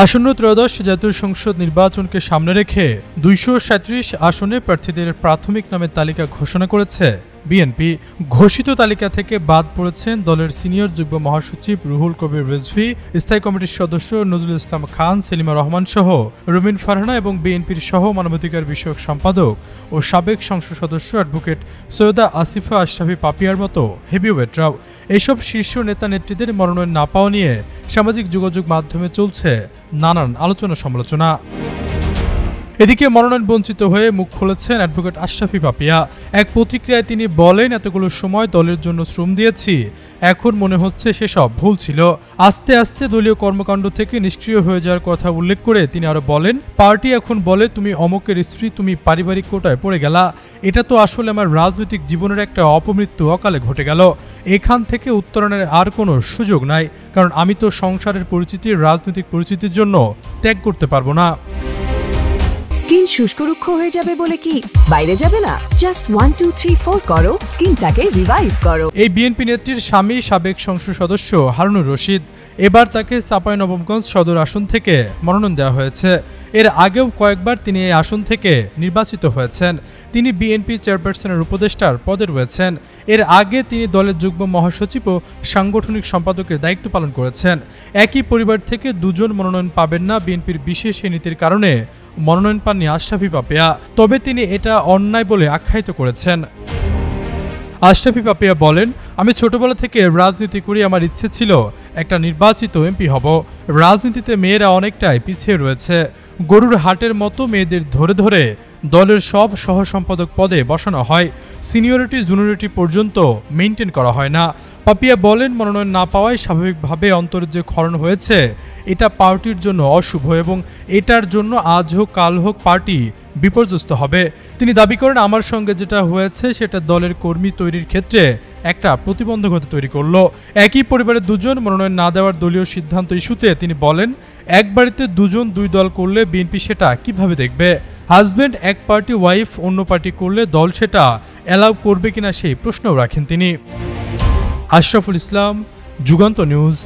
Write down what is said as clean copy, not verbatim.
আসন্ন ত্রয়োদশ জাতীয় সংসদ নির্বাচনকে সামনে রেখে ২৩৭ আসনে প্রার্থীদের প্রাথমিক নামের তালিকা ঘোষণা করেছে বিএনপি। ঘোষিত তালিকা থেকে বাদ পড়েছেন দলের সিনিয়র যুগ্ম মহাসচিব রুহুল কবির রিজভী, স্থায়ী কমিটির সদস্য নজরুল ইসলাম খান, সেলিমা রহমান সহ রুমিন ফারহানা এবং বিএনপির সহ মানবাধিকার বিষয়ক সম্পাদক ও সাবেক সংসদ সদস্য অ্যাডভোকেট সৈয়দা আসিফা আশরাফি পাপিয়ার মতো হেভিওয়েটরাও। এসব শীর্ষ নেতা নেত্রীদের মনোনয়ন না পাওয়া নিয়ে সামাজিক যোগাযোগ মাধ্যমে চলছে নানান আলোচনা সমালোচনা। এদিকে মনোনয়ন বঞ্চিত হয়ে মুখ খুলেছেন অ্যাডভোকেট আশরাফি পাপিয়া। এক প্রতিক্রিয়ায় তিনি বলেন, এতগুলো সময় দলের জন্য শ্রম দিয়েছি, এখন মনে হচ্ছে সেসব ভুল ছিল। আস্তে আস্তে দলীয় কর্মকাণ্ড থেকে নিষ্ক্রিয় হয়ে যাওয়ার কথা উল্লেখ করে তিনি আরো বলেন, পার্টি এখন বলে তুমি অমকের স্ত্রী, তুমি পারিবারিক কোটায় পড়ে গেলা। এটা তো আসলে আমার রাজনৈতিক জীবনের একটা অপমৃত্যু অকালে ঘটে গেল। এখান থেকে উত্তরণের আর কোনো সুযোগ নাই, কারণ আমি তো সংসারের পরিচিতি রাজনৈতিক পরিচিতির জন্য ত্যাগ করতে পারবো না। স্কিন শুষ্ক রুক্ষ হয়ে যাবে বলে কি বাইরে যাবে না? জাস্ট 1 2 3 4 করো, স্কিনটাকে রিভাইভ করো। এই বিএনপি নেত্রীর স্বামী সাবেক সংসদ সদস্য হারুনুর রশিদ। এবার তাকে চাঁপাইনবাবগঞ্জ সদর আসন থেকে মনোনয়ন দেওয়া হয়েছে। এর আগেও কয়েকবার তিনি এই আসন থেকে নির্বাচিত হয়েছেন। তিনি বিএনপি চেয়ারপারসনের উপদেষ্টার পদে রয়েছেন। এর আগে তিনি দলের যুগ্ম মহাসচিব ও সাংগঠনিক সম্পাদকের দায়িত্ব পালন করেছেন। একই পরিবার থেকে দুজন মনোনয়ন পাবেন না বিএনপির বিশেষ নীতির কারণে মনোনয়ন পাননি আশরাফি পাপিয়া, তবে তিনি এটা অন্যায় বলে আখ্যায়িত করেছেন। আশরাফি পাপিয়া বলেন, আমি ছোটবেলা থেকে রাজনীতি করি, আমার ইচ্ছে ছিল একটা নির্বাচিত এমপি হব। রাজনীতিতে মেয়েরা অনেকটাই পিছিয়ে রয়েছে। গরুর হাটের মতো মেয়েদের ধরে ধরে দলের সব সহ সম্পাদক পদে বসানো হয়, সিনিয়রিটি জুনিয়রিটি পর্যন্ত মেনটেন করা হয় না। পাপিয়া বলেন, মনোনয়ন না পাওয়ায় স্বাভাবিকভাবে অন্তরের যে ক্ষরণ হয়েছে এটা পার্টির জন্য অশুভ এবং এটার জন্য আজ হোক কাল হোক পার্টি বিপর্যস্ত হবে। তিনি দাবি করেন, আমার সঙ্গে যেটা হয়েছে সেটা দলের কর্মী তৈরির ক্ষেত্রে একটা প্রতিবন্ধকতা তৈরি করলো। একই পরিবারের দুজন মনোনয়ন না দেওয়ার দলীয় সিদ্ধান্ত ইস্যুতে তিনি বলেন, এক বাড়িতে দুজন দুই দল করলে বিএনপি সেটা কিভাবে দেখবে? হাজব্যান্ড এক পার্টি, ওয়াইফ অন্য পার্টি করলে দল সেটা অ্যালাউ করবে কিনা সেই প্রশ্নও রাখেন তিনি। আশরাফুল ইসলাম, যুগান্ত নিউজ।